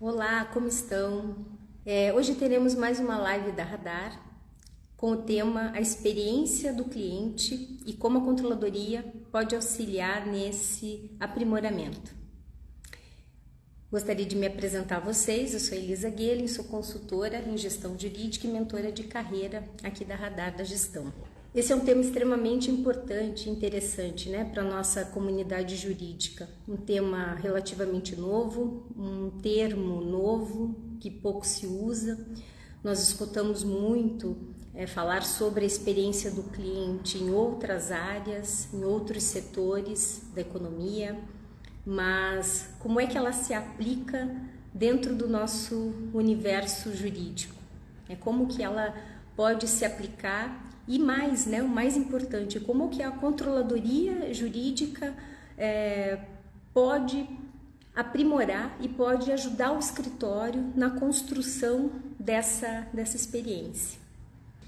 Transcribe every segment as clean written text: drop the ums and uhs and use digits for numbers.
Olá, como estão? Hoje teremos mais uma live da Radar com o tema A Experiência do Cliente e como a controladoria pode auxiliar nesse aprimoramento. Gostaria de me apresentar a vocês, eu sou Elisa Guelin, sou consultora em gestão jurídica e mentora de carreira aqui da Radar da Gestão. Esse é um tema extremamente importante e interessante, para a nossa comunidade jurídica. Um tema relativamente novo, um termo novo que pouco se usa. Nós escutamos muito falar sobre a experiência do cliente em outras áreas, em outros setores da economia, mas como é que ela se aplica dentro do nosso universo jurídico? Como que ela pode se aplicar e mais, o mais importante, como que a controladoria jurídica pode aprimorar e pode ajudar o escritório na construção dessa experiência.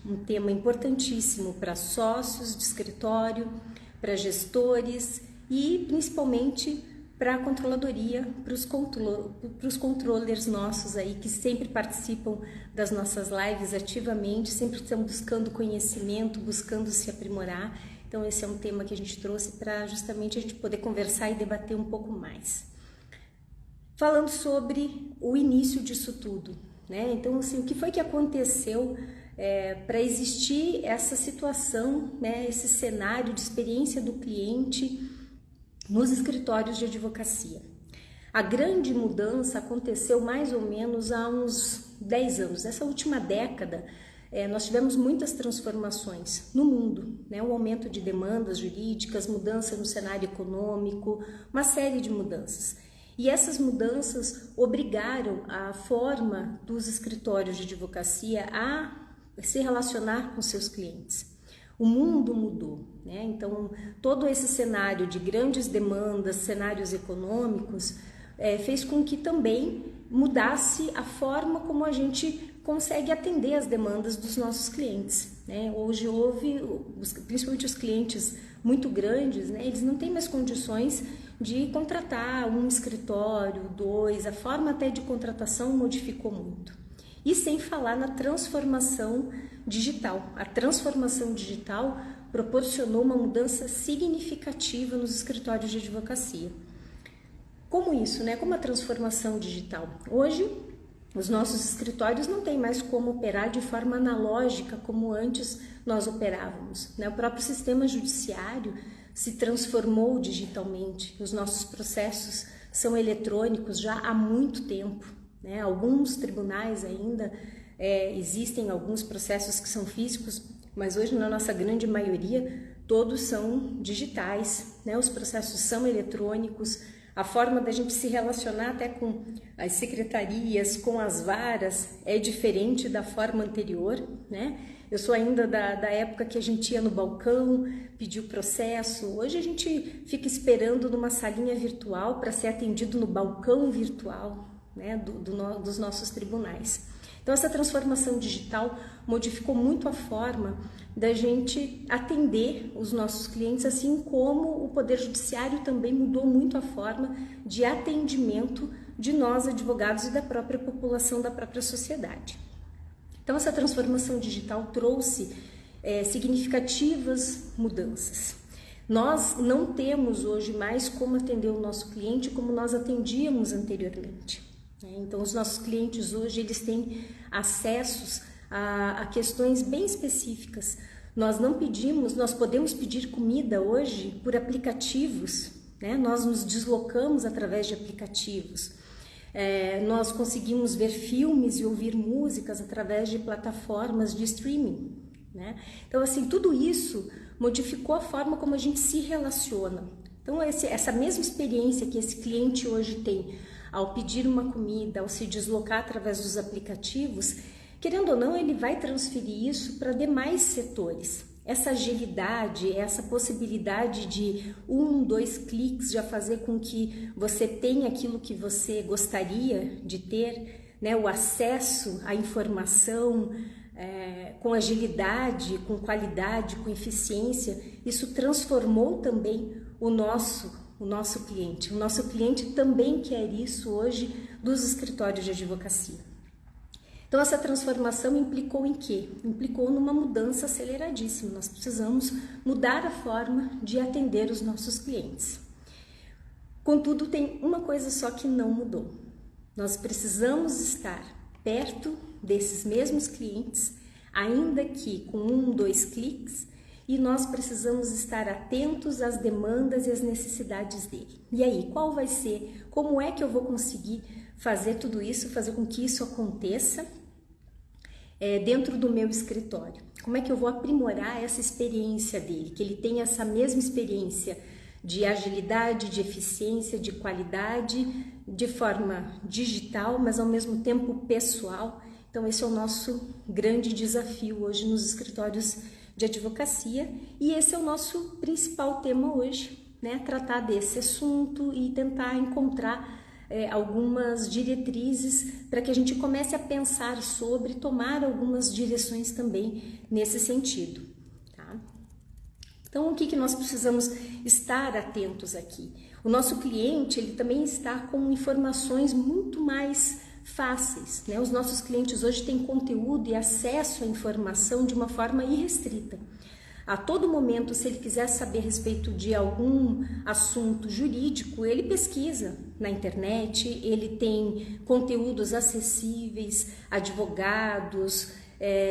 Um tema importantíssimo para sócios de escritório, para gestores e principalmente para a controladoria, para os controllers nossos aí que sempre participam das nossas lives ativamente, sempre estão buscando conhecimento, buscando se aprimorar. Então esse é um tema que a gente trouxe para justamente a gente poder conversar e debater um pouco mais. Falando sobre o início disso tudo, Então assim, o que foi que aconteceu para existir essa situação, esse cenário de experiência do cliente nos escritórios de advocacia. A grande mudança aconteceu mais ou menos há uns 10 anos. Nessa última década, nós tivemos muitas transformações no mundo, um aumento de demandas jurídicas, mudança no cenário econômico, uma série de mudanças. E essas mudanças obrigaram a forma dos escritórios de advocacia a se relacionar com seus clientes. O mundo mudou, Então todo esse cenário de grandes demandas, cenários econômicos, fez com que também mudasse a forma como a gente consegue atender as demandas dos nossos clientes. Hoje principalmente os clientes muito grandes, eles não têm mais condições de contratar um escritório, dois, a forma até de contratação modificou muito. E sem falar na transformação digital. A transformação digital proporcionou uma mudança significativa nos escritórios de advocacia. Como isso, Como a transformação digital? Hoje, os nossos escritórios não têm mais como operar de forma analógica como antes nós operávamos. O próprio sistema judiciário se transformou digitalmente. Os nossos processos são eletrônicos já há muito tempo. Alguns tribunais ainda existem alguns processos que são físicos, mas hoje na nossa grande maioria todos são digitais, Os processos são eletrônicos, a forma da gente se relacionar até com as secretarias, com as varas é diferente da forma anterior, Eu sou ainda da época que a gente ia no balcão, pedir o processo. Hoje a gente fica esperando numa salinha virtual para ser atendido no balcão virtual, dos nossos tribunais. Então essa transformação digital modificou muito a forma da gente atender os nossos clientes, assim como o Poder Judiciário também mudou muito a forma de atendimento de nós advogados e da própria população, da própria sociedade. Então essa transformação digital trouxe significativas mudanças. Nós não temos hoje mais como atender o nosso cliente como nós atendíamos anteriormente. Então, os nossos clientes hoje, eles têm acessos a questões bem específicas. Nós podemos pedir comida hoje por aplicativos, Nós nos deslocamos através de aplicativos. Nós conseguimos ver filmes e ouvir músicas através de plataformas de streaming, Então, assim, tudo isso modificou a forma como a gente se relaciona. Então, essa mesma experiência que esse cliente hoje tem ao pedir uma comida, ao se deslocar através dos aplicativos, querendo ou não, ele vai transferir isso para demais setores. Essa agilidade, essa possibilidade de 1, 2 cliques já fazer com que você tenha aquilo que você gostaria de ter, O acesso à informação com agilidade, com qualidade, com eficiência, isso transformou também o nosso o nosso cliente. O nosso cliente também quer isso hoje dos escritórios de advocacia. Então, essa transformação implicou em quê? Implicou numa mudança aceleradíssima. Nós precisamos mudar a forma de atender os nossos clientes. Contudo, tem uma coisa só que não mudou. Nós precisamos estar perto desses mesmos clientes, ainda que com 1, 2 cliques, e nós precisamos estar atentos às demandas e às necessidades dele. E aí, qual vai ser? Como é que eu vou conseguir fazer tudo isso, fazer com que isso aconteça dentro do meu escritório? Como é que eu vou aprimorar essa experiência dele, que ele tenha essa mesma experiência de agilidade, de eficiência, de qualidade, de forma digital, mas ao mesmo tempo pessoal. Então esse é o nosso grande desafio hoje nos escritórios de advocacia e esse é o nosso principal tema hoje, né? Tratar desse assunto e tentar encontrar algumas diretrizes para que a gente comece a pensar sobre, tomar algumas direções também nesse sentido. Tá? Então, o que nós precisamos estar atentos aqui? O nosso cliente, ele também está com informações muito mais fáceis, né? Os nossos clientes hoje têm conteúdo e acesso à informação de uma forma irrestrita. A todo momento, se ele quiser saber a respeito de algum assunto jurídico, ele pesquisa na internet, ele tem conteúdos acessíveis, advogados,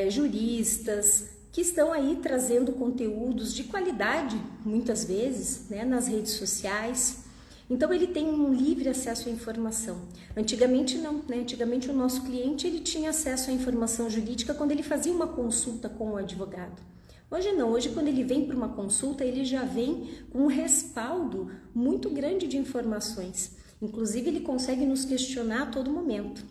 juristas, que estão aí trazendo conteúdos de qualidade, muitas vezes, né, nas redes sociais. Então ele tem um livre acesso à informação. Antigamente não, né? Antigamente o nosso cliente ele tinha acesso à informação jurídica quando ele fazia uma consulta com o advogado. Hoje não, hoje quando ele vem para uma consulta, ele já vem com um respaldo muito grande de informações. Inclusive ele consegue nos questionar a todo momento.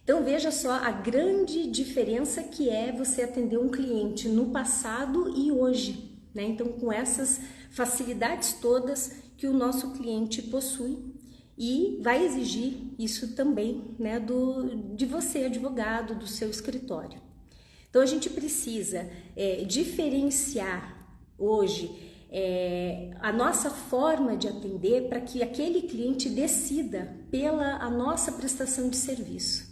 Então veja só a grande diferença que é você atender um cliente no passado e hoje, né? Então com essas facilidades todas que o nosso cliente possui e vai exigir isso também, né, de você, advogado, do seu escritório. Então a gente precisa diferenciar hoje a nossa forma de atender para que aquele cliente decida pela a nossa prestação de serviço.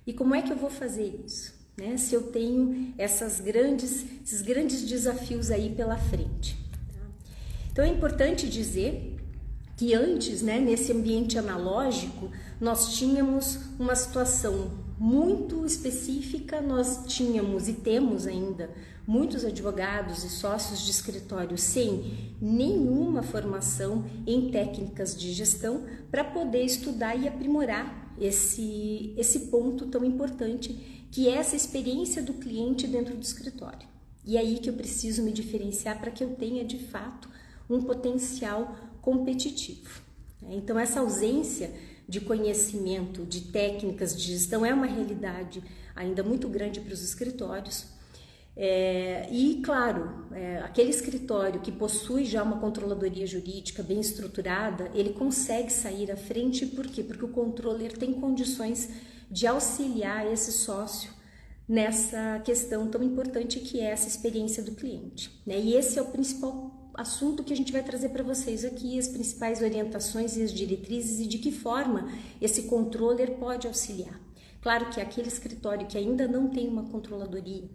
E como é que eu vou fazer isso? Né? Se eu tenho esses grandes desafios aí pela frente. Tá? Então é importante dizer que antes, né, nesse ambiente analógico, nós tínhamos uma situação muito específica, nós tínhamos e temos ainda muitos advogados e sócios de escritório sem nenhuma formação em técnicas de gestão para poder estudar e aprimorar esse ponto tão importante que é essa experiência do cliente dentro do escritório. E é aí que eu preciso me diferenciar para que eu tenha de fato um potencial competitivo. Então essa ausência de conhecimento, de técnicas de gestão é uma realidade ainda muito grande para os escritórios. E claro, aquele escritório que possui já uma controladoria jurídica bem estruturada, ele consegue sair à frente, por quê? Porque o controller tem condições de auxiliar esse sócio nessa questão tão importante que é essa experiência do cliente, né? E esse é o principal assunto que a gente vai trazer para vocês aqui, as principais orientações e as diretrizes e de que forma esse controller pode auxiliar. Claro que aquele escritório que ainda não tem uma controladoria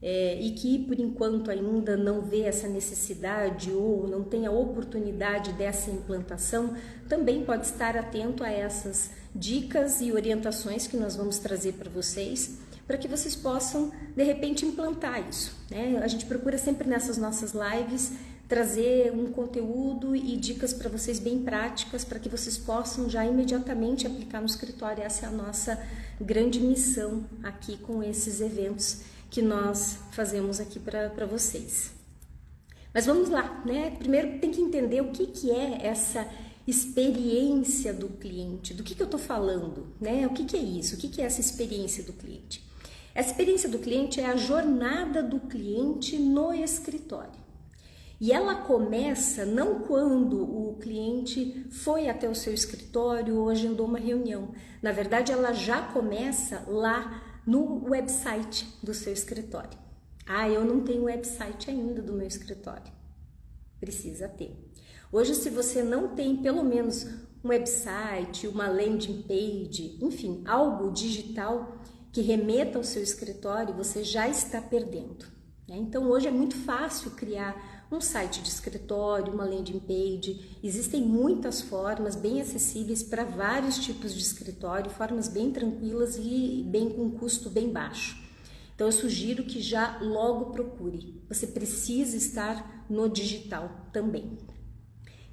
e que por enquanto ainda não vê essa necessidade ou não tem a oportunidade dessa implantação, também pode estar atento a essas dicas e orientações que nós vamos trazer para vocês, para que vocês possam de repente implantar isso, né? A gente procura sempre nessas nossas lives trazer um conteúdo e dicas para vocês bem práticas, para que vocês possam já imediatamente aplicar no escritório. Essa é a nossa grande missão aqui com esses eventos que nós fazemos aqui para vocês. Mas vamos lá, né? Primeiro tem que entender o que é essa experiência do cliente, do que eu estou falando, né? O que é isso? O que é essa experiência do cliente? Essa experiência do cliente é a jornada do cliente no escritório. E ela começa não quando o cliente foi até o seu escritório ou agendou uma reunião. Na verdade, ela já começa lá no website do seu escritório. Eu não tenho website ainda do meu escritório. Precisa ter. Hoje, se você não tem pelo menos um website, uma landing page, enfim, algo digital que remeta ao seu escritório, você já está perdendo, né? Então, hoje é muito fácil criar um site de escritório, uma landing page. Existem muitas formas bem acessíveis para vários tipos de escritório, formas bem tranquilas e bem com custo bem baixo. Então, eu sugiro que já logo procure. Você precisa estar no digital também.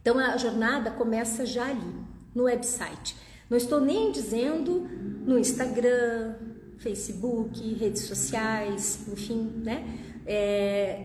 Então, a jornada começa já ali, no website. Não estou nem dizendo no Instagram, Facebook, redes sociais, enfim, né?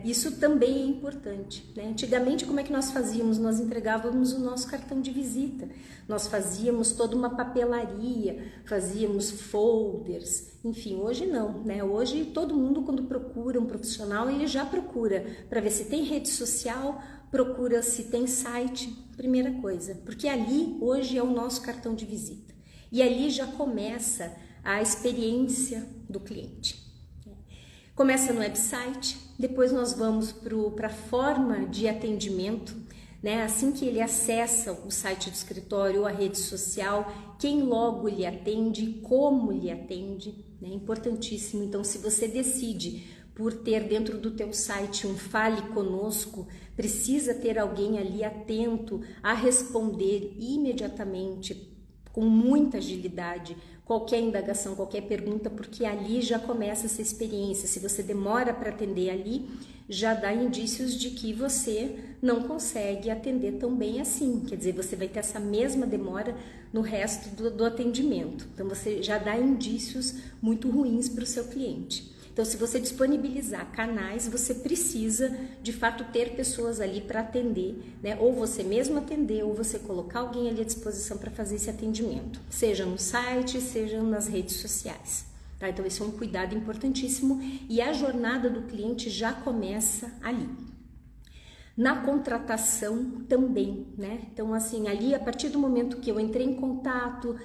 Isso também é importante, né? Antigamente, como é que nós fazíamos? Nós entregávamos o nosso cartão de visita, nós fazíamos toda uma papelaria, fazíamos folders, enfim, hoje não, né? Hoje todo mundo, quando procura um profissional, ele já procura para ver se tem rede social, procura se tem site, primeira coisa, porque ali hoje é o nosso cartão de visita e ali já começa a experiência do cliente. Começa no website, depois nós vamos para a forma de atendimento, né? Assim que ele acessa o site do escritório ou a rede social, quem logo lhe atende, como lhe atende, né? Importantíssimo. Então, se você decide por ter dentro do teu site um Fale Conosco, precisa ter alguém ali atento a responder imediatamente, com muita agilidade, qualquer indagação, qualquer pergunta, porque ali já começa essa experiência. Se você demora para atender ali, já dá indícios de que você não consegue atender tão bem assim. Quer dizer, você vai ter essa mesma demora no resto do atendimento. Então, você já dá indícios muito ruins para o seu cliente. Então, se você disponibilizar canais, você precisa, de fato, ter pessoas ali para atender, né? Ou você mesmo atender, ou você colocar alguém ali à disposição para fazer esse atendimento, seja no site, seja nas redes sociais, tá? Então, esse é um cuidado importantíssimo e a jornada do cliente já começa ali. Na contratação também, né? Então, assim, ali, a partir do momento que eu entrei em contato,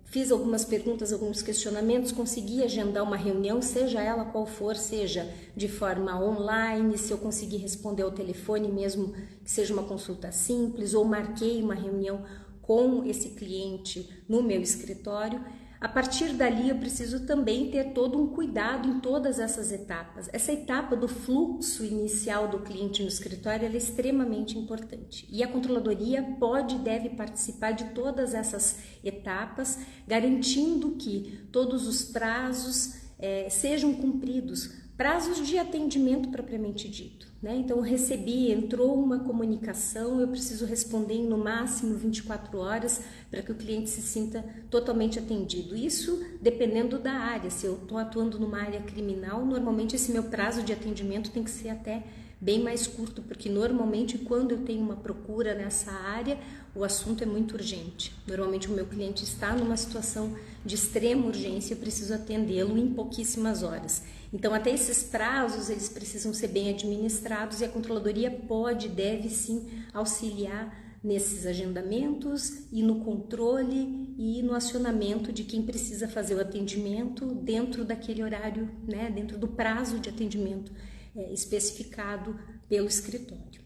fiz algumas perguntas, alguns questionamentos, consegui agendar uma reunião, seja ela qual for, seja de forma online, se eu conseguir responder ao telefone mesmo, que seja uma consulta simples, ou marquei uma reunião com esse cliente no meu escritório. A partir dali eu preciso também ter todo um cuidado em todas essas etapas. Essa etapa do fluxo inicial do cliente no escritório ela é extremamente importante. E a controladoria pode e deve participar de todas essas etapas, garantindo que todos os prazos sejam cumpridos, prazos de atendimento propriamente dito, né? Então, entrou uma comunicação, eu preciso responder em no máximo 24 horas para que o cliente se sinta totalmente atendido. Isso dependendo da área. Se eu estou atuando numa área criminal, normalmente esse meu prazo de atendimento tem que ser até bem mais curto, porque normalmente quando eu tenho uma procura nessa área, o assunto é muito urgente. Normalmente o meu cliente está numa situação de extrema urgência, eu preciso atendê-lo em pouquíssimas horas. Então, até esses prazos, eles precisam ser bem administrados e a controladoria pode e deve sim auxiliar nesses agendamentos e no controle e no acionamento de quem precisa fazer o atendimento dentro daquele horário, né, dentro do prazo de atendimento especificado pelo escritório.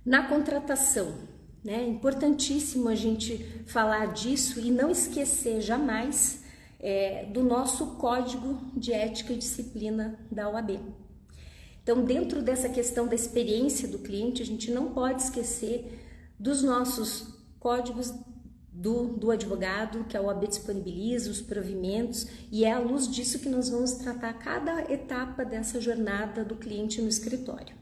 Na contratação, né, é importantíssimo a gente falar disso e não esquecer jamais do nosso Código de Ética e Disciplina da OAB. Então, dentro dessa questão da experiência do cliente, a gente não pode esquecer dos nossos códigos do advogado, que a OAB disponibiliza, os provimentos, e é à luz disso que nós vamos tratar cada etapa dessa jornada do cliente no escritório.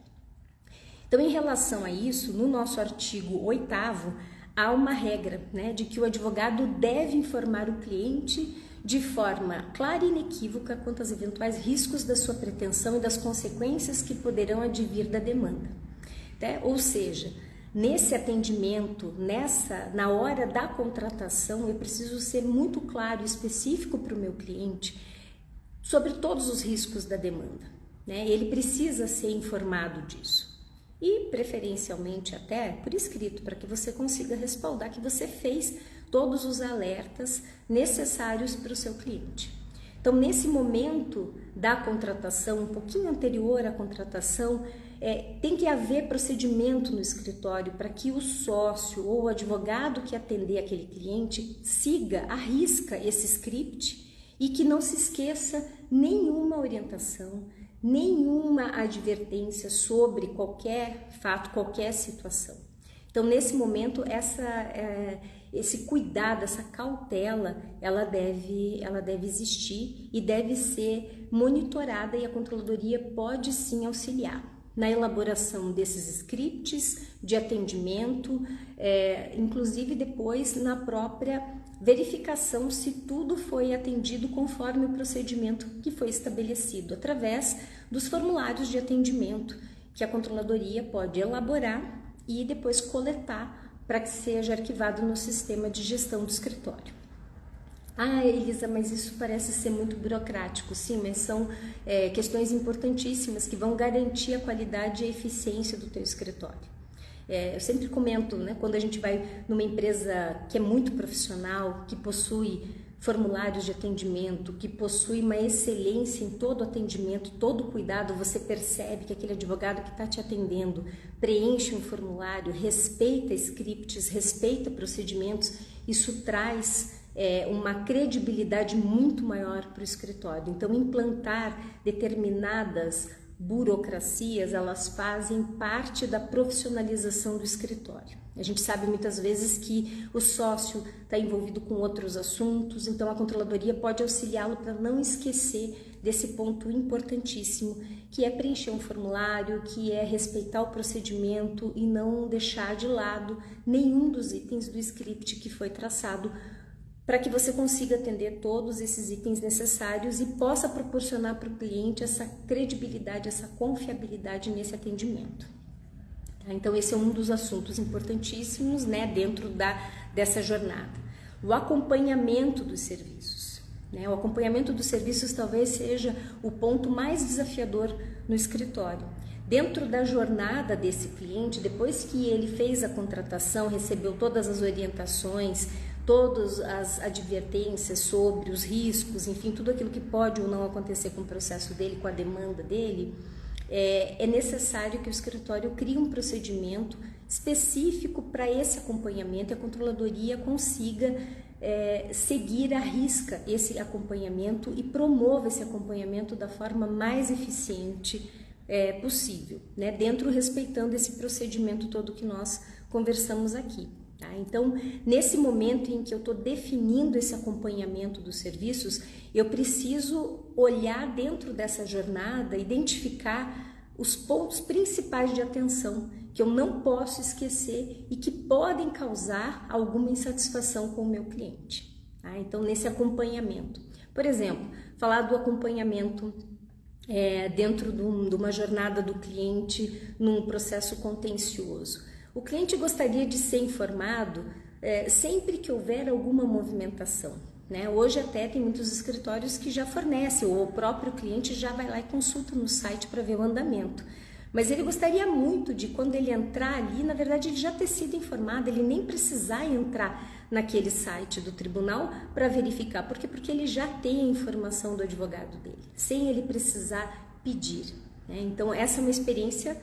Então, em relação a isso, no nosso artigo 8º, há uma regra, né, de que o advogado deve informar o cliente de forma clara e inequívoca quanto aos eventuais riscos da sua pretensão e das consequências que poderão advir da demanda, né? Ou seja, nesse atendimento, na hora da contratação, eu preciso ser muito claro e específico para o meu cliente sobre todos os riscos da demanda, né? Ele precisa ser informado disso. E, preferencialmente, até por escrito, para que você consiga respaldar que você fez todos os alertas necessários para o seu cliente. Então, nesse momento da contratação, um pouquinho anterior à contratação, tem que haver procedimento no escritório para que o sócio ou o advogado que atender aquele cliente siga à risca esse script e que não se esqueça nenhuma orientação, nenhuma advertência sobre qualquer fato, qualquer situação. Então, nesse momento, esse cuidado, essa cautela, ela deve existir e deve ser monitorada, e a controladoria pode sim auxiliar na elaboração desses scripts de atendimento, inclusive depois na própria verificação se tudo foi atendido conforme o procedimento que foi estabelecido, através dos formulários de atendimento que a controladoria pode elaborar e depois coletar para que seja arquivado no sistema de gestão do escritório. Ah, Elisa, mas isso parece ser muito burocrático. Sim, mas são questões importantíssimas que vão garantir a qualidade e a eficiência do teu escritório. Eu sempre comento, né, quando a gente vai numa empresa que é muito profissional, que possui formulários de atendimento, que possui uma excelência em todo o atendimento, todo o cuidado, você percebe que aquele advogado que está te atendendo preenche um formulário, respeita scripts, respeita procedimentos, isso traz uma credibilidade muito maior para o escritório. Então, implantar determinadas burocracias, elas fazem parte da profissionalização do escritório. A gente sabe muitas vezes que o sócio está envolvido com outros assuntos, então a controladoria pode auxiliá-lo para não esquecer desse ponto importantíssimo, que é preencher um formulário, que é respeitar o procedimento e não deixar de lado nenhum dos itens do script que foi traçado, para que você consiga atender todos esses itens necessários e possa proporcionar para o cliente essa credibilidade, essa confiabilidade nesse atendimento. Então, esse é um dos assuntos importantíssimos, né, dentro dessa jornada. O acompanhamento dos serviços. Né? O acompanhamento dos serviços talvez seja o ponto mais desafiador no escritório. Dentro da jornada desse cliente, depois que ele fez a contratação, recebeu todas as orientações, todas as advertências sobre os riscos, enfim, tudo aquilo que pode ou não acontecer com o processo dele, com a demanda dele, é necessário que o escritório crie um procedimento específico para esse acompanhamento e a controladoria consiga seguir à risca esse acompanhamento e promova esse acompanhamento da forma mais eficiente possível, né? Respeitando esse procedimento todo que nós conversamos aqui. Tá? Então, nesse momento em que eu estou definindo esse acompanhamento dos serviços, eu preciso olhar dentro dessa jornada, identificar os pontos principais de atenção que eu não posso esquecer e que podem causar alguma insatisfação com o meu cliente. Tá? Então, nesse acompanhamento, por exemplo, falar do acompanhamento dentro de uma jornada do cliente num processo contencioso. O cliente gostaria de ser informado sempre que houver alguma movimentação. Né? Hoje até tem muitos escritórios que já fornecem, ou o próprio cliente já vai lá e consulta no site para ver o andamento. Mas ele gostaria muito de, quando ele entrar ali, na verdade ele já ter sido informado, ele nem precisar entrar naquele site do tribunal para verificar. Por quê? Porque ele já tem a informação do advogado dele, sem ele precisar pedir. Né? Então essa é uma experiência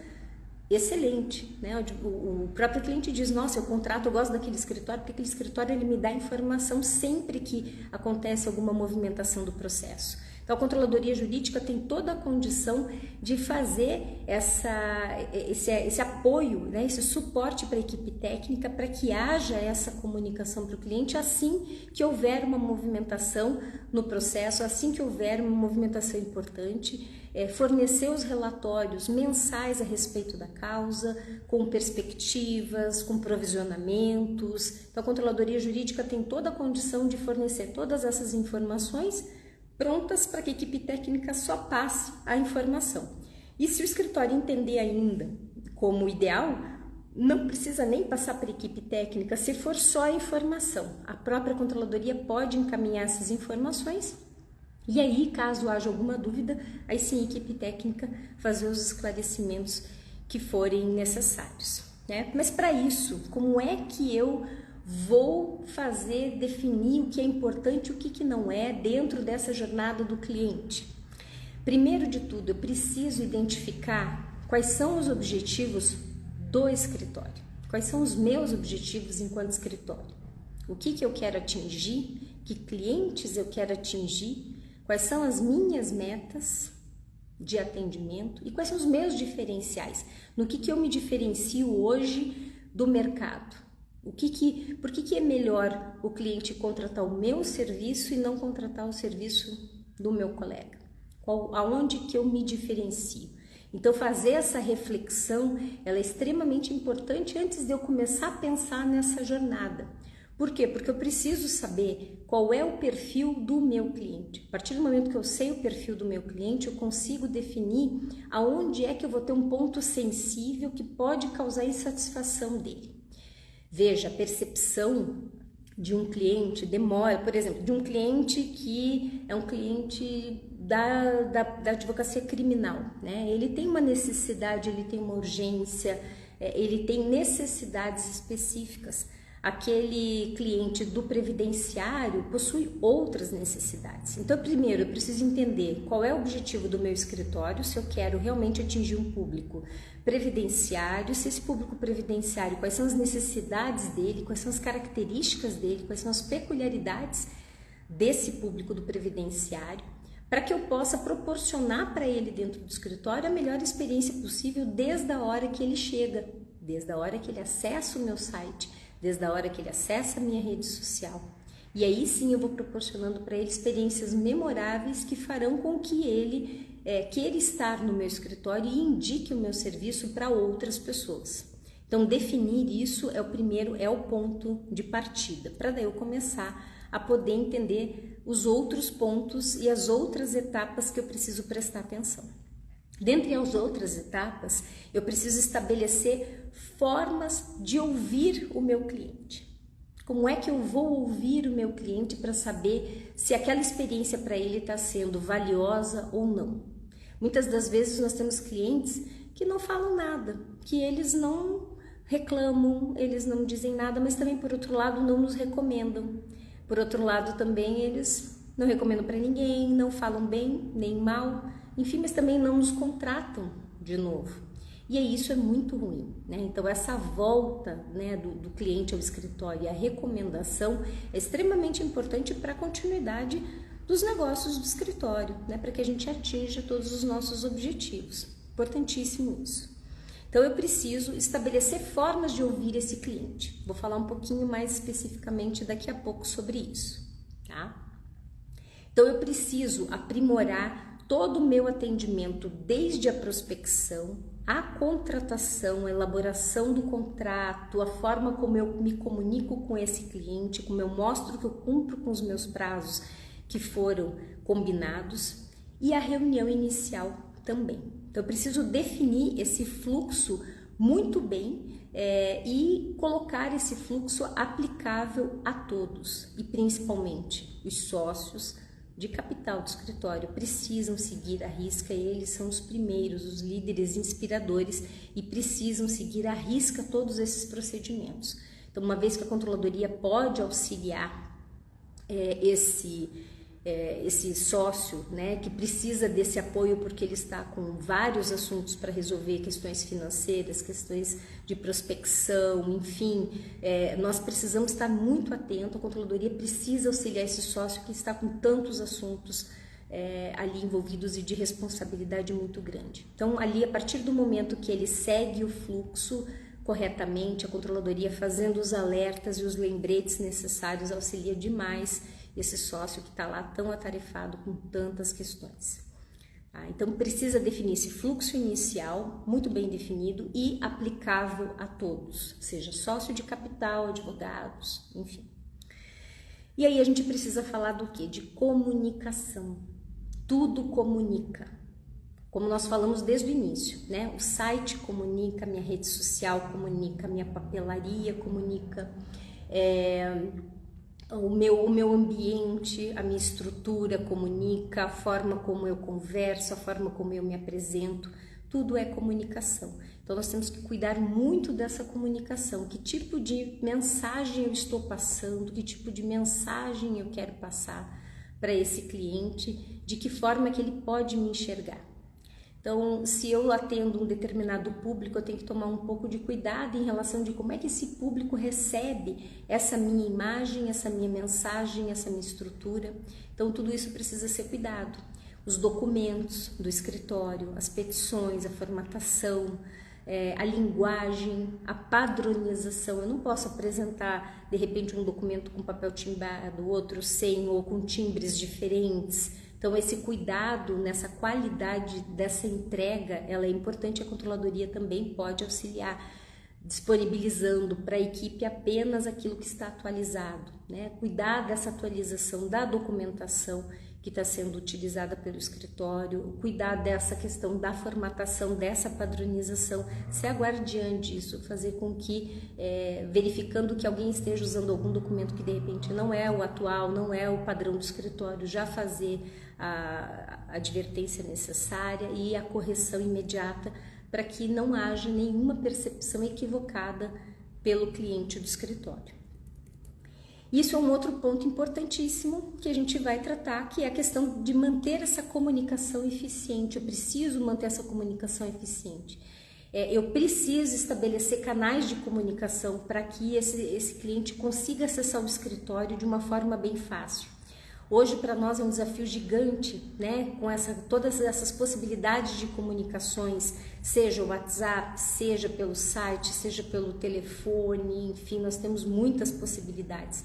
excelente, né? O próprio cliente diz, nossa, eu contrato, eu gosto daquele escritório, porque aquele escritório ele me dá informação sempre que acontece alguma movimentação do processo. Então a controladoria jurídica tem toda a condição de fazer esse apoio, né? Esse suporte para a equipe técnica, para que haja essa comunicação para o cliente assim que houver uma movimentação no processo, assim que houver uma movimentação importante, fornecer os relatórios mensais a respeito da causa, com perspectivas, com provisionamentos. Então a controladoria jurídica tem toda a condição de fornecer todas essas informações prontas para que a equipe técnica só passe a informação. E se o escritório entender ainda como ideal, não precisa nem passar para a equipe técnica, se for só a informação. A própria controladoria pode encaminhar essas informações e aí, caso haja alguma dúvida, aí sim a equipe técnica fazer os esclarecimentos que forem necessários. Né? Mas para isso, como é que eu vou definir o que é importante e o que não é dentro dessa jornada do cliente? Primeiro de tudo, eu preciso identificar quais são os objetivos do escritório, quais são os meus objetivos enquanto escritório, o que eu quero atingir, que clientes eu quero atingir, quais são as minhas metas de atendimento e quais são os meus diferenciais, no que eu me diferencio hoje do mercado. Por que é melhor o cliente contratar o meu serviço e não contratar o serviço do meu colega? Aonde que eu me diferencio? Então, fazer essa reflexão, ela é extremamente importante antes de eu começar a pensar nessa jornada. Por quê? Porque eu preciso saber qual é o perfil do meu cliente. A partir do momento que eu sei o perfil do meu cliente, eu consigo definir aonde é que eu vou ter um ponto sensível que pode causar insatisfação dele. Veja, a percepção de um cliente demora, por exemplo, de um cliente que é um cliente da advocacia criminal, né? Ele tem uma necessidade, ele tem uma urgência, ele tem necessidades específicas. Aquele cliente do previdenciário possui outras necessidades. Então, primeiro, eu preciso entender qual é o objetivo do meu escritório, se eu quero realmente atingir um público previdenciário, se esse público previdenciário, quais são as necessidades dele, quais são as características dele, quais são as peculiaridades desse público do previdenciário, para que eu possa proporcionar para ele dentro do escritório a melhor experiência possível desde a hora que ele chega, desde a hora que ele acessa o meu site, desde a hora que ele acessa a minha rede social. E aí sim eu vou proporcionando para ele experiências memoráveis que farão com que ele queira estar no meu escritório e indique o meu serviço para outras pessoas. Então, definir isso é o ponto de partida, para daí eu começar a poder entender os outros pontos e as outras etapas que eu preciso prestar atenção. Dentre as outras etapas, eu preciso estabelecer formas de ouvir o meu cliente. Como é que eu vou ouvir o meu cliente para saber se aquela experiência para ele está sendo valiosa ou não? Muitas das vezes nós temos clientes que não falam nada, que eles não reclamam, eles não dizem nada, mas também, por outro lado, não nos recomendam. Por outro lado, também eles não recomendam para ninguém, não falam bem nem mal, enfim, mas também não nos contratam de novo. E isso é muito ruim, né? Então, essa volta, né, do cliente ao escritório e a recomendação é extremamente importante para a continuidade dos negócios do escritório, né? Para que a gente atinja todos os nossos objetivos. Importantíssimo isso. Então, eu preciso estabelecer formas de ouvir esse cliente. Vou falar um pouquinho mais especificamente daqui a pouco sobre isso, tá? Então, eu preciso aprimorar todo o meu atendimento, desde a prospecção, a contratação, a elaboração do contrato, a forma como eu me comunico com esse cliente, como eu mostro que eu cumpro com os meus prazos que foram combinados, e a reunião inicial também. Então, eu preciso definir esse fluxo muito bem e colocar esse fluxo aplicável a todos, e principalmente os sócios de capital do escritório precisam seguir à risca, eles são os primeiros, os líderes inspiradores, e precisam seguir à risca todos esses procedimentos. Então, uma vez que a controladoria pode auxiliar esse sócio, né, que precisa desse apoio porque ele está com vários assuntos para resolver, questões financeiras, questões de prospecção, enfim, nós precisamos estar muito atentos, a controladoria precisa auxiliar esse sócio que está com tantos assuntos ali envolvidos e de responsabilidade muito grande. Então, ali, a partir do momento que ele segue o fluxo corretamente, a controladoria fazendo os alertas e os lembretes necessários auxilia demais esse sócio que está lá tão atarefado com tantas questões. Então, precisa definir esse fluxo inicial muito bem definido e aplicável a todos, seja sócio de capital, advogados, enfim. E aí a gente precisa falar do quê? De comunicação. Tudo comunica. Como nós falamos desde o início, né? O site comunica, minha rede social comunica, minha papelaria comunica, o meu ambiente, a minha estrutura comunica, a forma como eu converso, a forma como eu me apresento, tudo é comunicação. Então, nós temos que cuidar muito dessa comunicação, que tipo de mensagem eu estou passando, que tipo de mensagem eu quero passar para esse cliente, de que forma que ele pode me enxergar. Então, se eu atendo um determinado público, eu tenho que tomar um pouco de cuidado em relação de como é que esse público recebe essa minha imagem, essa minha mensagem, essa minha estrutura. Então, tudo isso precisa ser cuidado. Os documentos do escritório, as petições, a formatação, a linguagem, a padronização. Eu não posso apresentar, de repente, um documento com papel timbado, outro sem, ou com timbres diferentes. Então, esse cuidado nessa qualidade dessa entrega, ela é importante. A controladoria também pode auxiliar, disponibilizando para a equipe apenas aquilo que está atualizado, né? Cuidar dessa atualização da documentação que está sendo utilizada pelo escritório, cuidar dessa questão da formatação, dessa padronização, ser a guardiã disso, fazer com que, verificando que alguém esteja usando algum documento que de repente não é o atual, não é o padrão do escritório, já fazer a advertência necessária e a correção imediata para que não haja nenhuma percepção equivocada pelo cliente do escritório. Isso é um outro ponto importantíssimo que a gente vai tratar, que é a questão de manter essa comunicação eficiente. Eu preciso manter essa comunicação eficiente. Eu preciso estabelecer canais de comunicação para que esse cliente consiga acessar o escritório de uma forma bem fácil. Hoje, para nós, é um desafio gigante, né? Com todas essas possibilidades de comunicações, seja o WhatsApp, seja pelo site, seja pelo telefone, enfim, nós temos muitas possibilidades.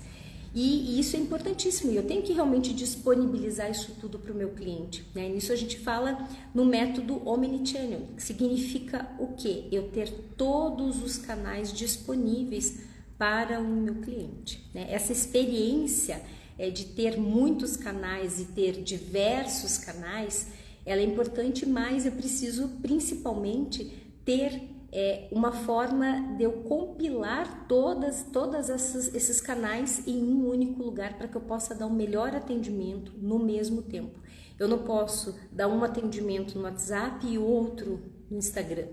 E isso é importantíssimo, e eu tenho que realmente disponibilizar isso tudo para o meu cliente, né? Nisso a gente fala no método Omnichannel, que significa o quê? Eu ter todos os canais disponíveis para o meu cliente, né? Essa experiência de ter muitos canais e ter diversos canais, ela é importante, mas eu preciso principalmente ter uma forma de eu compilar todas esses canais em um único lugar para que eu possa dar um melhor atendimento no mesmo tempo. Eu não posso dar um atendimento no WhatsApp e outro no Instagram,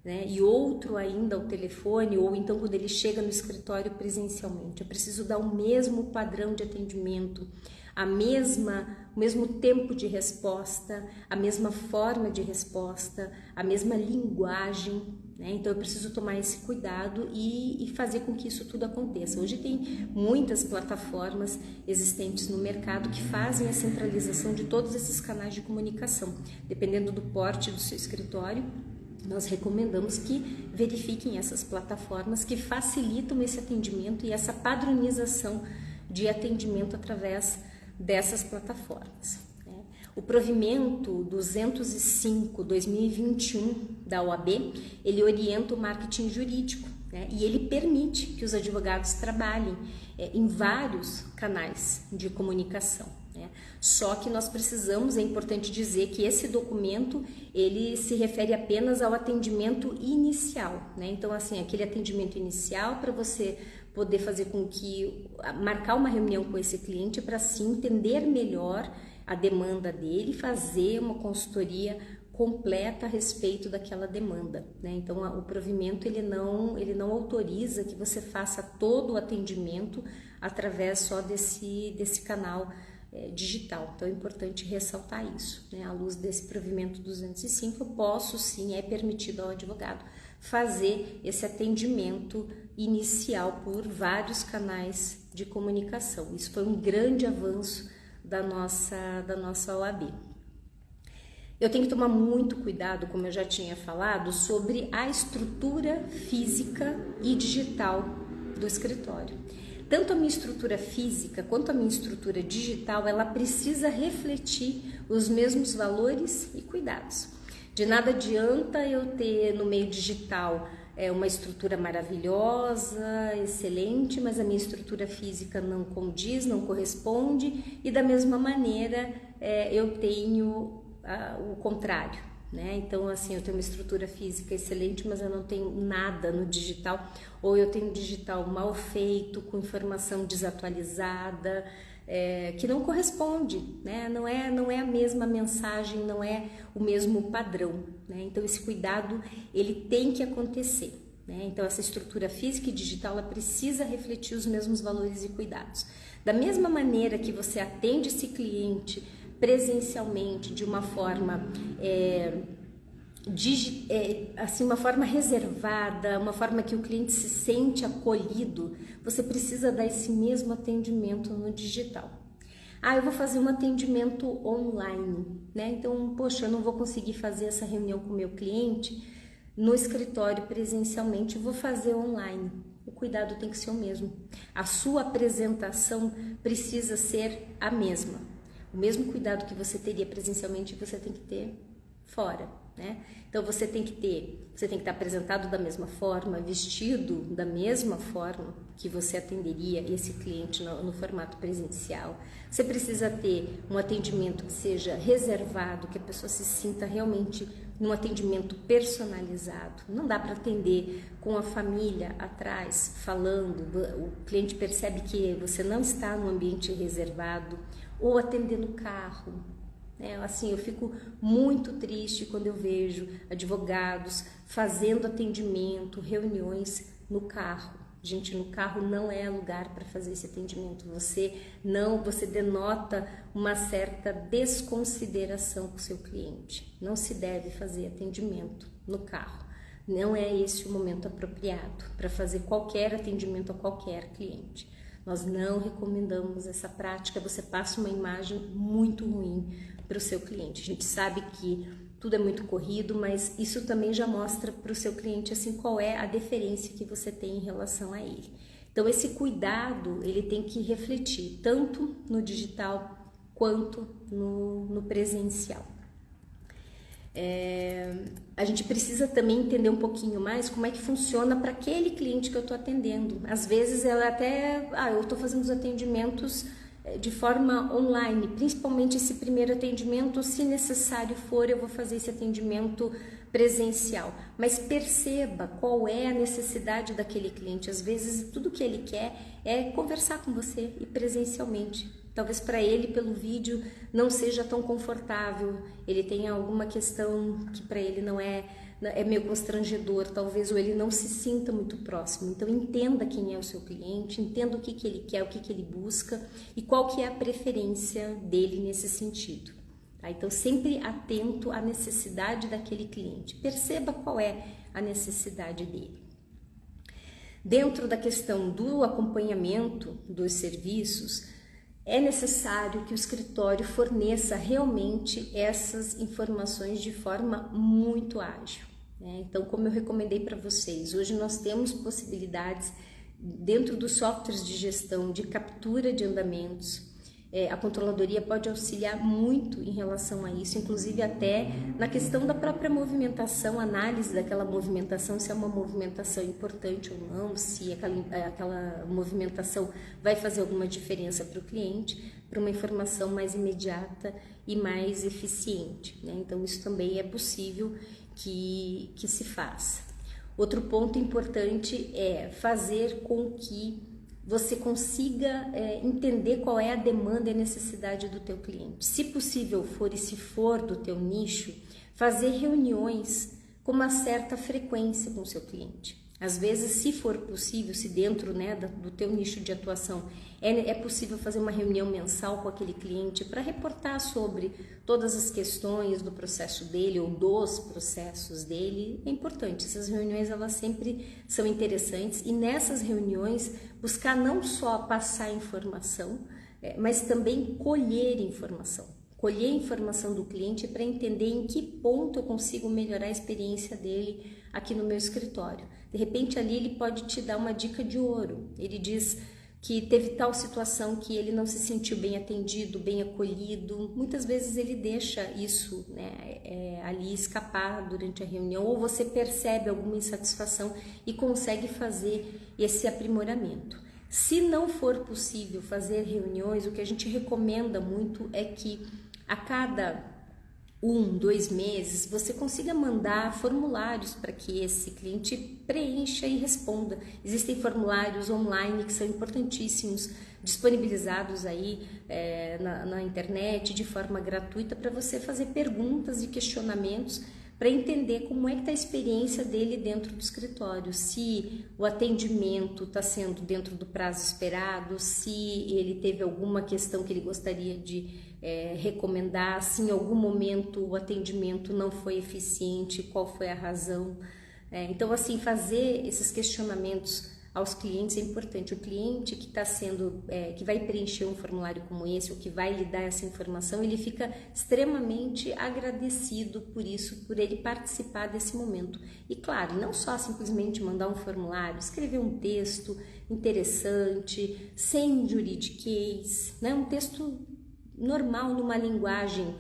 né? E outro ainda ao telefone, ou então quando ele chega no escritório presencialmente. Eu preciso dar o mesmo padrão de atendimento, o mesmo tempo de resposta, a mesma forma de resposta, a mesma linguagem, né? Então eu preciso tomar esse cuidado e fazer com que isso tudo aconteça. Hoje tem muitas plataformas existentes no mercado que fazem a centralização de todos esses canais de comunicação. Dependendo do porte do seu escritório, nós recomendamos que verifiquem essas plataformas que facilitam esse atendimento e essa padronização de atendimento através dessas plataformas. O provimento 205/2021 da OAB, ele orienta o marketing jurídico, né? E ele permite que os advogados trabalhem em vários canais de comunicação, né? Só que nós precisamos, é importante dizer que esse documento, ele se refere apenas ao atendimento inicial, né? Então, assim, aquele atendimento inicial para você poder fazer com que, marcar uma reunião com esse cliente para assim entender melhor a demanda dele e fazer uma consultoria completa a respeito daquela demanda, né? Então, o provimento ele não autoriza que você faça todo o atendimento através só desse canal digital. Então, é importante ressaltar isso, né? À luz desse provimento 205, eu posso sim, é permitido ao advogado fazer esse atendimento inicial por vários canais de comunicação. Isso foi um grande avanço da nossa OAB. Eu tenho que tomar muito cuidado, como eu já tinha falado, sobre a estrutura física e digital do escritório. Tanto a minha estrutura física quanto a minha estrutura digital, ela precisa refletir os mesmos valores e cuidados. De nada adianta eu ter no meio digital uma estrutura maravilhosa, excelente, mas a minha estrutura física não condiz, não corresponde, e da mesma maneira eu tenho o contrário, né? Então, assim, eu tenho uma estrutura física excelente, mas eu não tenho nada no digital, ou eu tenho digital mal feito, com informação desatualizada, que não corresponde, né? Não é a mesma mensagem, não é o mesmo padrão, né? Então, esse cuidado, ele tem que acontecer, né? Então, essa estrutura física e digital, ela precisa refletir os mesmos valores e cuidados. Da mesma maneira que você atende esse cliente presencialmente de uma forma assim, uma forma reservada, uma forma que o cliente se sente acolhido, você precisa dar esse mesmo atendimento no digital. Ah, eu vou fazer um atendimento online, né? Então, poxa, eu não vou conseguir fazer essa reunião com o meu cliente no escritório presencialmente, vou fazer online. O cuidado tem que ser o mesmo. A sua apresentação precisa ser a mesma. O mesmo cuidado que você teria presencialmente, você tem que ter fora, né? Então você tem que estar apresentado da mesma forma, vestido da mesma forma que você atenderia esse cliente no formato presencial. Você precisa ter um atendimento que seja reservado, que a pessoa se sinta realmente num atendimento personalizado. Não dá para atender com a família atrás falando, o cliente percebe que você não está num ambiente reservado, ou atender no carro. Assim, eu fico muito triste quando eu vejo advogados fazendo atendimento, reuniões no carro. Gente, no carro não é lugar para fazer esse atendimento. Você denota uma certa desconsideração com o seu cliente. Não se deve fazer atendimento no carro. Não é esse o momento apropriado para fazer qualquer atendimento a qualquer cliente. Nós não recomendamos essa prática, você passa uma imagem muito ruim para o seu cliente. A gente sabe que tudo é muito corrido, mas isso também já mostra para o seu cliente assim qual é a deferência que você tem em relação a ele. Então esse cuidado ele tem que refletir tanto no digital quanto no presencial. A gente precisa também entender um pouquinho mais como é que funciona para aquele cliente que eu estou atendendo. Às vezes ela eu estou fazendo os atendimentos de forma online, principalmente esse primeiro atendimento, se necessário for, eu vou fazer esse atendimento presencial. Mas perceba qual é a necessidade daquele cliente. Às vezes tudo que ele quer é conversar com você e presencialmente. Talvez para ele, pelo vídeo, não seja tão confortável, ele tenha alguma questão que para ele não é meio constrangedor, talvez, ou ele não se sinta muito próximo. Então entenda quem é o seu cliente, entenda o que ele quer, o que ele busca e qual que é a preferência dele nesse sentido. Tá? Então sempre atento à necessidade daquele cliente, perceba qual é a necessidade dele. Dentro da questão do acompanhamento dos serviços, é necessário que o escritório forneça realmente essas informações de forma muito ágil, né? Então, como eu recomendei para vocês, hoje nós temos possibilidades dentro dos softwares de gestão de captura de andamentos. A controladoria pode auxiliar muito em relação a isso, inclusive até na questão da própria movimentação, análise daquela movimentação, se é uma movimentação importante ou não, se aquela movimentação vai fazer alguma diferença para o cliente, para uma informação mais imediata e mais eficiente, né? Então isso também é possível que se faça. Outro ponto importante é fazer com que você consiga entender qual é a demanda e a necessidade do teu cliente. Se possível for e se for do teu nicho, fazer reuniões com uma certa frequência com o seu cliente. Às vezes, se for possível, se dentro, né, do teu nicho de atuação é possível fazer uma reunião mensal com aquele cliente para reportar sobre todas as questões do processo dele ou dos processos dele, é importante. Essas reuniões elas sempre são interessantes e nessas reuniões buscar não só passar informação, mas também colher informação. Colher a informação do cliente para entender em que ponto eu consigo melhorar a experiência dele aqui no meu escritório. De repente ali ele pode te dar uma dica de ouro. Ele diz que teve tal situação que ele não se sentiu bem atendido, bem acolhido. Muitas vezes ele deixa isso, né, ali escapar durante a reunião, ou você percebe alguma insatisfação e consegue fazer esse aprimoramento. Se não for possível fazer reuniões, o que a gente recomenda muito é que a cada 2 meses você consiga mandar formulários para que esse cliente preencha e responda. Existem formulários online que são importantíssimos, disponibilizados aí na internet de forma gratuita para você fazer perguntas e questionamentos para entender como é que está a experiência dele dentro do escritório, se o atendimento está sendo dentro do prazo esperado, se ele teve alguma questão que ele gostaria de recomendar, se em algum momento o atendimento não foi eficiente, qual foi a razão. Então, assim, fazer esses questionamentos aos clientes é importante. O cliente que está sendo, que vai preencher um formulário como esse, ou que vai lhe dar essa informação, ele fica extremamente agradecido por isso, por ele participar desse momento. E claro, não só simplesmente mandar um formulário, escrever um texto interessante, sem juridiquês, né? Um texto normal, numa linguagem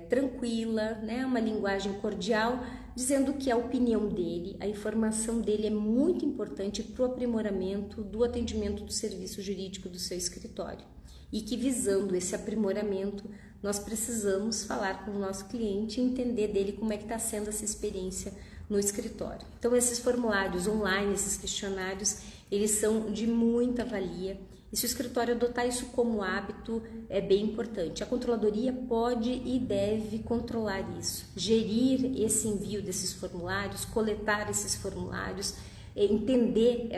tranquila, né? Uma linguagem cordial, dizendo que a opinião dele, a informação dele é muito importante para o aprimoramento do atendimento do serviço jurídico do seu escritório. E que, visando esse aprimoramento, nós precisamos falar com o nosso cliente e entender dele como é que está sendo essa experiência no escritório. Então, esses formulários online, esses questionários, eles são de muita valia. E se o escritório adotar isso como hábito, é bem importante. A controladoria pode e deve controlar isso, gerir esse envio desses formulários, coletar esses formulários, entender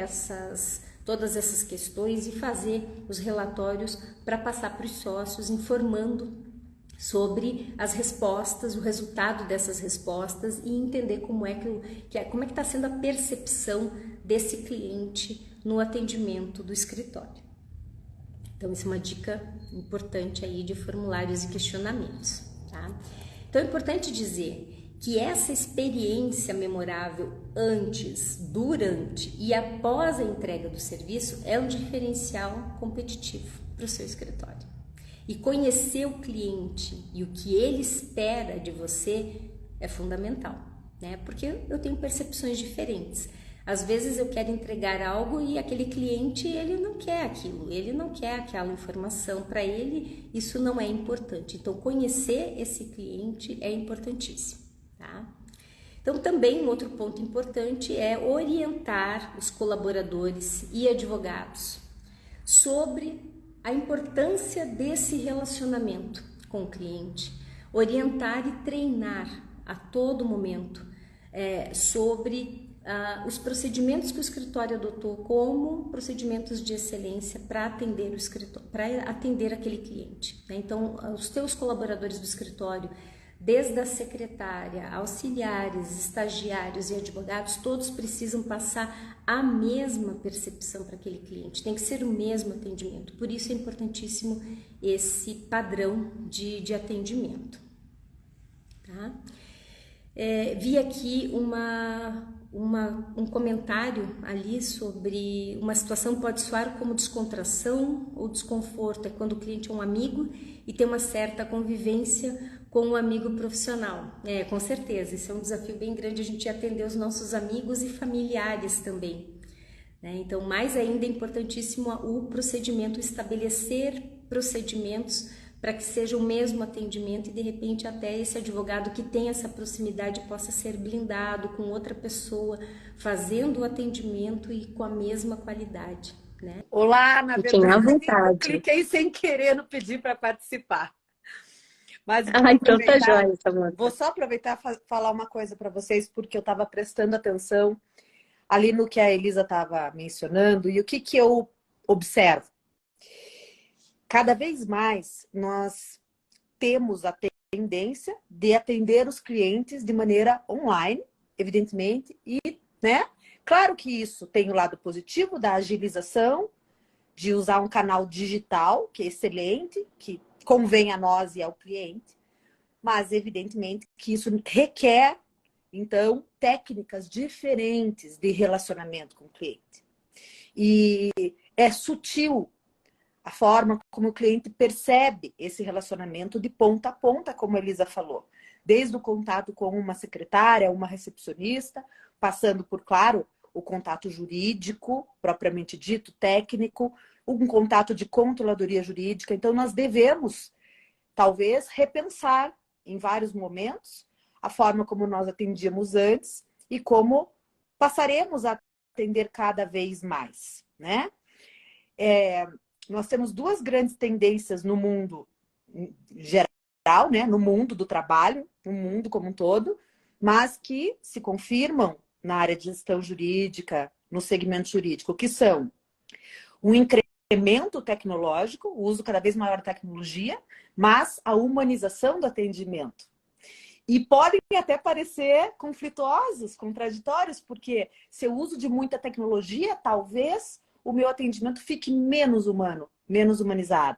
todas essas questões e fazer os relatórios para passar para os sócios, informando sobre as respostas, o resultado dessas respostas e entender como é que está sendo a percepção desse cliente no atendimento do escritório. Então, isso é uma dica importante aí de formulários e questionamentos, tá? Então, é importante dizer que essa experiência memorável antes, durante e após a entrega do serviço é um diferencial competitivo para o seu escritório. E conhecer o cliente e o que ele espera de você é fundamental, né? Porque eu tenho percepções diferentes. Às vezes eu quero entregar algo e aquele cliente, ele não quer aquilo, ele não quer aquela informação, para ele isso não é importante. Então, conhecer esse cliente é importantíssimo, tá? Então, também um outro ponto importante é orientar os colaboradores e advogados sobre a importância desse relacionamento com o cliente, orientar e treinar a todo momento sobre os procedimentos que o escritório adotou como procedimentos de excelência para atender o escritório, para atender aquele cliente, né? Então, os teus colaboradores do escritório, desde a secretária, auxiliares, estagiários e advogados, todos precisam passar a mesma percepção para aquele cliente, tem que ser o mesmo atendimento. Por isso é importantíssimo esse padrão de atendimento, tá? Vi aqui um comentário ali sobre uma situação pode soar como descontração ou desconforto, é quando o cliente é um amigo e tem uma certa convivência com um amigo profissional. Com certeza, isso é um desafio bem grande, a gente atender os nossos amigos e familiares também, né? Então, mais ainda é importantíssimo o procedimento, estabelecer procedimentos para que seja o mesmo atendimento e de repente até esse advogado que tem essa proximidade possa ser blindado com outra pessoa fazendo o atendimento e com a mesma qualidade, né? Olá, na Fiquem à verdade, vontade. eu cliquei sem querer no pedir para participar. Mas Então tá jóia, Samanta. vou só aproveitar e falar uma coisa para vocês, porque eu estava prestando atenção ali no que a Elisa estava mencionando e o que eu observo. Cada vez mais nós temos a tendência de atender os clientes de maneira online, evidentemente, e, né? Claro que isso tem o lado positivo da agilização, de usar um canal digital, que é excelente, que convém a nós e ao cliente, mas evidentemente que isso requer, então, técnicas diferentes de relacionamento com o cliente. E é sutil a forma como o cliente percebe esse relacionamento de ponta a ponta, como a Elisa falou. Desde o contato com uma secretária, uma recepcionista, passando por, claro, o contato jurídico, propriamente dito, técnico, um contato de controladoria jurídica. Então, nós devemos, talvez, repensar em vários momentos a forma como nós atendíamos antes e como passaremos a atender cada vez mais, né? Nós temos duas grandes tendências no mundo geral, né? No mundo do trabalho, no mundo como um todo. mas que se confirmam na área de gestão jurídica, no segmento jurídico, que são um incremento tecnológico, o uso cada vez maior da tecnologia, mas a humanização do atendimento. E podem até parecer conflituosos, contraditórios, porque se eu uso de muita tecnologia, talvez o meu atendimento fique menos humano, menos humanizado.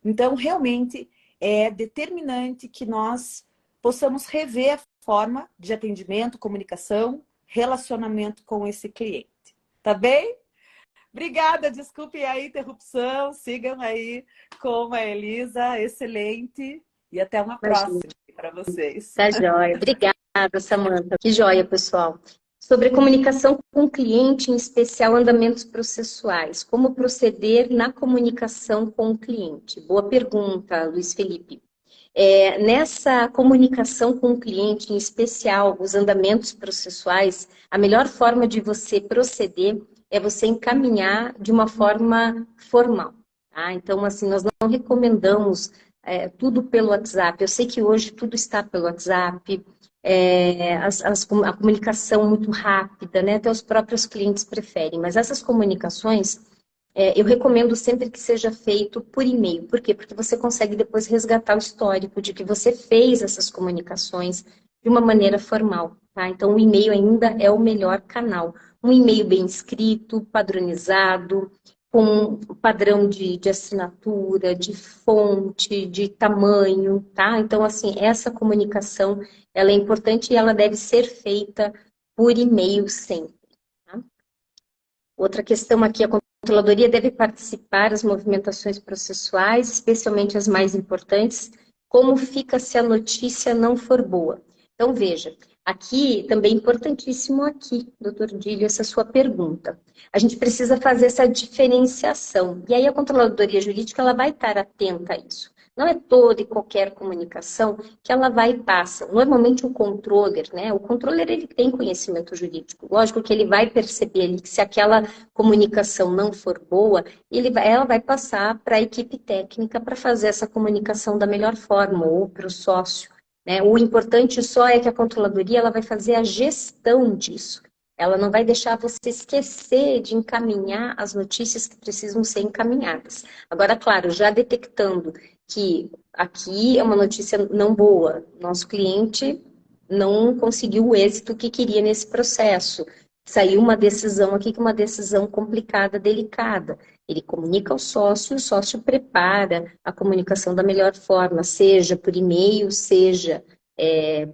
Então, realmente, é determinante que nós possamos rever a forma de atendimento, comunicação, relacionamento com esse cliente. Tá bem? Obrigada, desculpem a interrupção, sigam aí com a Elisa, excelente, e até uma próxima para vocês. Tá joia. Obrigada, Samanta. Que joia, pessoal. Sobre comunicação com o cliente, em especial andamentos processuais. Como proceder na comunicação com o cliente? Boa pergunta, Luiz Felipe. Nessa comunicação com o cliente, em especial os andamentos processuais, a melhor forma de você proceder é você encaminhar de uma forma formal. Tá? Então, assim, nós não recomendamos tudo pelo WhatsApp. Eu sei que hoje tudo está pelo WhatsApp, a comunicação muito rápida, né? Até os próprios clientes preferem, mas essas comunicações eu recomendo sempre que seja feito por e-mail. Por quê? Porque você consegue depois resgatar o histórico de que você fez essas comunicações de uma maneira formal, tá? Então, o e-mail ainda é o melhor canal. Um e-mail bem escrito, padronizado, com padrão de assinatura, de fonte, de tamanho, tá? Então, assim, essa comunicação, ela é importante e ela deve ser feita por e-mail sempre, tá? Outra questão aqui, a controladoria deve participar das movimentações processuais, especialmente as mais importantes. Como fica se a notícia não for boa? Então, veja, aqui também importantíssimo aqui, doutor Dílio, essa sua pergunta. A gente precisa fazer essa diferenciação. E aí a controladoria jurídica ela vai estar atenta a isso. Não é toda e qualquer comunicação que ela vai e passa. Normalmente o controller, né? O controller ele tem conhecimento jurídico. Lógico que ele vai perceber ali que se aquela comunicação não for boa, ela vai passar para a equipe técnica para fazer essa comunicação da melhor forma, ou para o sócio. Né? O importante só é que a controladoria ela vai fazer a gestão disso. Ela não vai deixar você esquecer de encaminhar as notícias que precisam ser encaminhadas. Agora, claro, já detectando que aqui é uma notícia não boa, nosso cliente não conseguiu o êxito que queria nesse processo. Saiu uma decisão aqui que é uma decisão complicada, delicada. Ele comunica ao sócio, o sócio prepara a comunicação da melhor forma, seja por e-mail, seja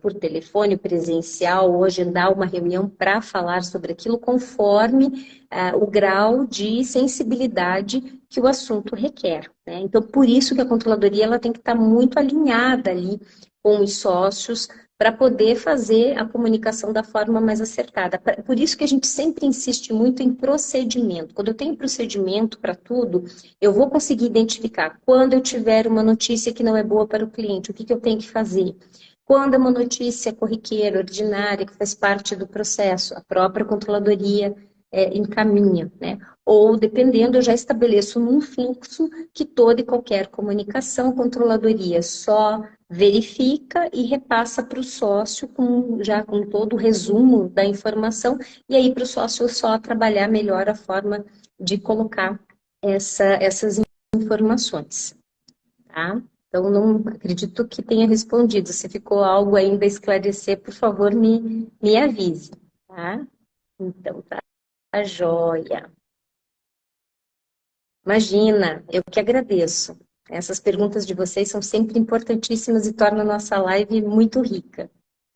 por telefone presencial, ou agendar uma reunião para falar sobre aquilo conforme o grau de sensibilidade que o assunto requer. Né? Então, por isso que a controladoria ela tem que estar muito alinhada ali com os sócios para poder fazer a comunicação da forma mais acertada. Por isso que a gente sempre insiste muito em procedimento. Quando eu tenho procedimento para tudo, eu vou conseguir identificar quando eu tiver uma notícia que não é boa para o cliente, o que eu tenho que fazer. Quando é uma notícia corriqueira, ordinária, que faz parte do processo, a própria controladoria encaminha, né? Ou, dependendo, eu já estabeleço num fluxo que toda e qualquer comunicação, a controladoria só verifica e repassa para o sócio já com todo o resumo da informação, e aí para o sócio só trabalhar melhor a forma de colocar essas informações, tá? Então, não acredito que tenha respondido. Se ficou algo ainda a esclarecer, por favor, me avise, tá? Então, tá joia. Imagina, eu que agradeço. Essas perguntas de vocês são sempre importantíssimas e tornam a nossa live muito rica.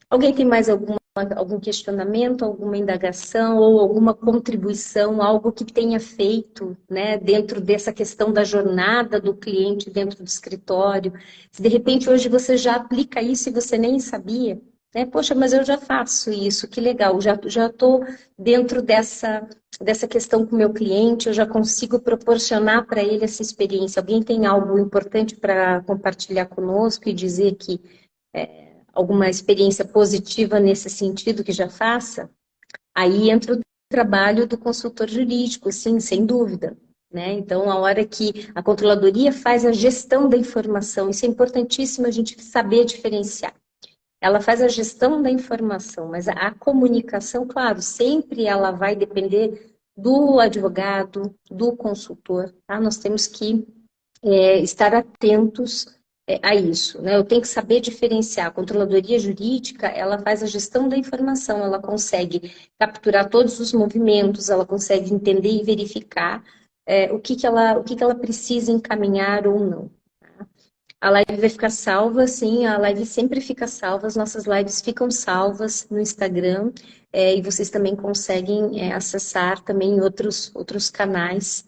Alguém tem mais algum questionamento, alguma indagação ou alguma contribuição, algo que tenha feito, né, dentro dessa questão da jornada do cliente dentro do escritório? Se de repente hoje você já aplica isso e você nem sabia, né? Poxa, mas eu já faço isso, que legal, já estou dentro dessa questão com o meu cliente, eu já consigo proporcionar para ele essa experiência. Alguém tem algo importante para compartilhar conosco e dizer que alguma experiência positiva nesse sentido que já faça? Aí entra o trabalho do consultor jurídico, sim, sem dúvida. Né? Então, a hora que a controladoria faz a gestão da informação, isso é importantíssimo a gente saber diferenciar. ela faz a gestão da informação, mas a comunicação, claro, sempre ela vai depender do advogado, do consultor, tá? Nós temos que estar atentos a isso, né? Eu tenho que saber diferenciar. A controladoria jurídica, ela faz a gestão da informação, ela consegue capturar todos os movimentos, ela consegue entender e verificar o que que ela precisa encaminhar ou não. A live vai ficar salva, sim, a live sempre fica salva, as nossas lives ficam salvas no Instagram, e vocês também conseguem acessar também outros canais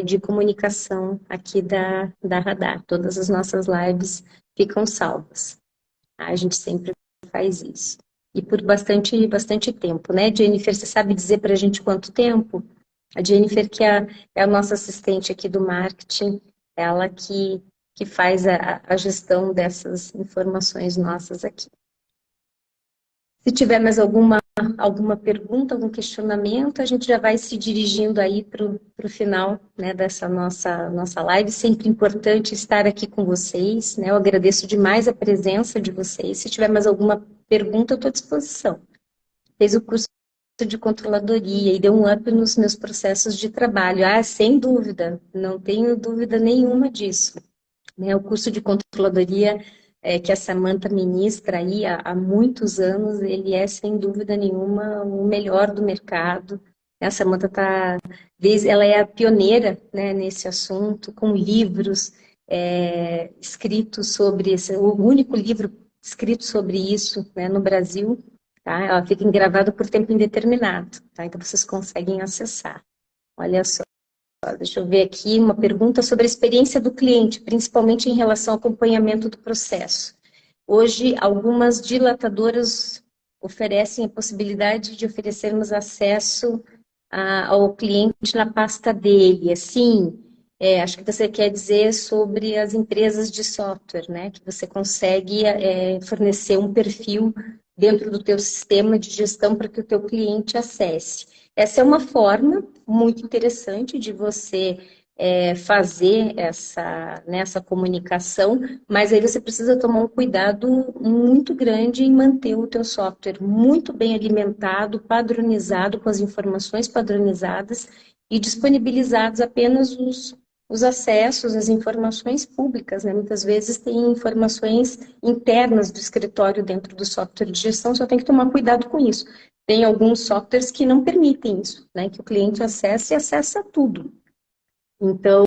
de comunicação aqui da Radar. Todas as nossas lives ficam salvas. A gente sempre faz isso. E por bastante tempo, né, Jennifer? Você sabe dizer para a gente quanto tempo? A Jennifer, que é a nossa assistente aqui do marketing, ela que faz a gestão dessas informações nossas aqui. Se tiver mais alguma pergunta, algum questionamento, a gente já vai se dirigindo aí para o final, né, dessa nossa live. Sempre importante estar aqui com vocês, né? Eu agradeço demais a presença de vocês. Se tiver mais alguma pergunta, eu estou à disposição. Fez o curso de controladoria e deu um up nos meus processos de trabalho. Ah, sem dúvida, não tenho dúvida nenhuma disso. O curso de controladoria que a Samantha ministra aí há muitos anos, ele é, sem dúvida nenhuma, o melhor do mercado. A Samantha ela é a pioneira, né, nesse assunto, com livros escritos sobre o único livro escrito sobre isso, né, no Brasil. Tá? Ela fica gravada por tempo indeterminado, tá? Então vocês conseguem acessar. Olha só. Deixa eu ver aqui uma pergunta sobre a experiência do cliente, principalmente em relação ao acompanhamento do processo. Hoje, algumas dilatadoras oferecem a possibilidade de oferecermos acesso ao cliente na pasta dele. Assim, acho que você quer dizer sobre as empresas de software, né? Que você consegue fornecer um perfil dentro do teu sistema de gestão para que o teu cliente acesse. Essa é uma forma muito interessante de você fazer essa comunicação, mas aí você precisa tomar um cuidado muito grande em manter o teu software muito bem alimentado, padronizado, com as informações padronizadas e disponibilizados apenas os acessos, as informações públicas, né? Muitas vezes tem informações internas do escritório dentro do software de gestão, só tem que tomar cuidado com isso. Tem alguns softwares que não permitem isso, né? Que o cliente acesse e acessa tudo. Então,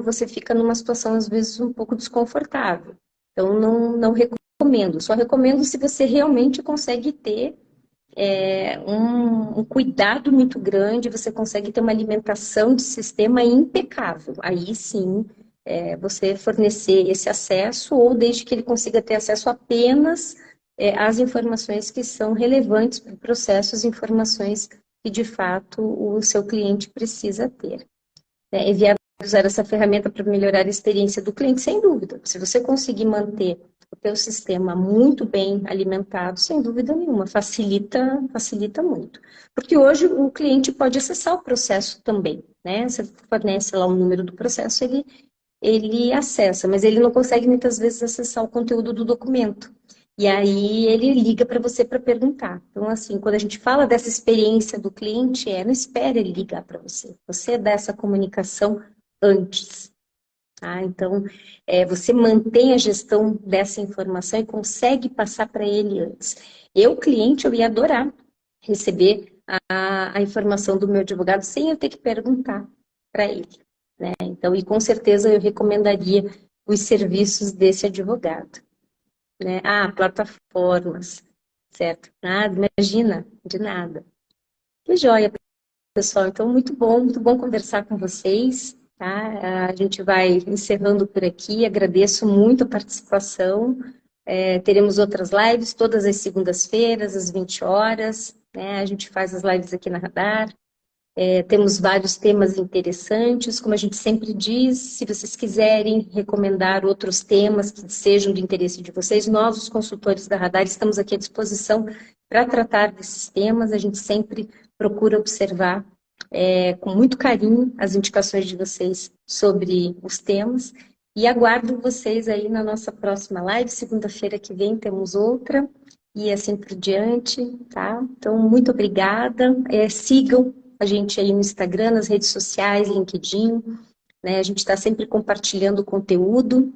você fica numa situação, às vezes, um pouco desconfortável. Então, não recomendo. Só recomendo se você realmente consegue ter um cuidado muito grande, você consegue ter uma alimentação de sistema impecável. Aí, sim, você fornecer esse acesso, ou desde que ele consiga ter acesso apenas as informações que são relevantes para o processo, as informações que, de fato, o seu cliente precisa ter. É viável usar essa ferramenta para melhorar a experiência do cliente, sem dúvida. Se você conseguir manter o teu sistema muito bem alimentado, sem dúvida nenhuma, facilita muito. Porque hoje o cliente pode acessar o processo também, né? Você fornece lá o número do processo, ele acessa, mas ele não consegue muitas vezes acessar o conteúdo do documento. E aí ele liga para você para perguntar. Então, assim, quando a gente fala dessa experiência do cliente, não espere ele ligar para você. Você dá essa comunicação antes. Tá? Então, você mantém a gestão dessa informação e consegue passar para ele antes. Cliente, eu ia adorar receber a informação do meu advogado sem eu ter que perguntar para ele. Né? Então, e com certeza eu recomendaria os serviços desse advogado. Né? Plataformas, certo? Nada, imagina, de nada. Que joia, pessoal. Então, muito bom conversar com vocês. Tá? A gente vai encerrando por aqui. Agradeço muito a participação. Teremos outras lives todas as segundas-feiras, às 20 horas. Né? A gente faz as lives aqui na Radar. Temos vários temas interessantes, como a gente sempre diz, se vocês quiserem recomendar outros temas que sejam de interesse de vocês, nós, os consultores da Radar, estamos aqui à disposição para tratar desses temas. A gente sempre procura observar com muito carinho as indicações de vocês sobre os temas E aguardo vocês aí na nossa próxima live. Segunda-feira que vem temos outra. E assim por diante, tá? Então, muito obrigada. Sigam a gente aí no Instagram, nas redes sociais, LinkedIn, né? A gente está sempre compartilhando conteúdo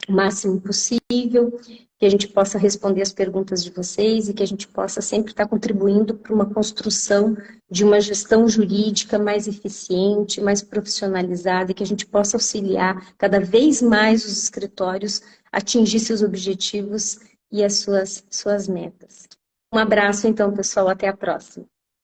o máximo possível, que a gente possa responder as perguntas de vocês e que a gente possa sempre estar contribuindo para uma construção de uma gestão jurídica mais eficiente, mais profissionalizada e que a gente possa auxiliar cada vez mais os escritórios a atingir seus objetivos e as suas metas. Um abraço, então, pessoal. Até a próxima.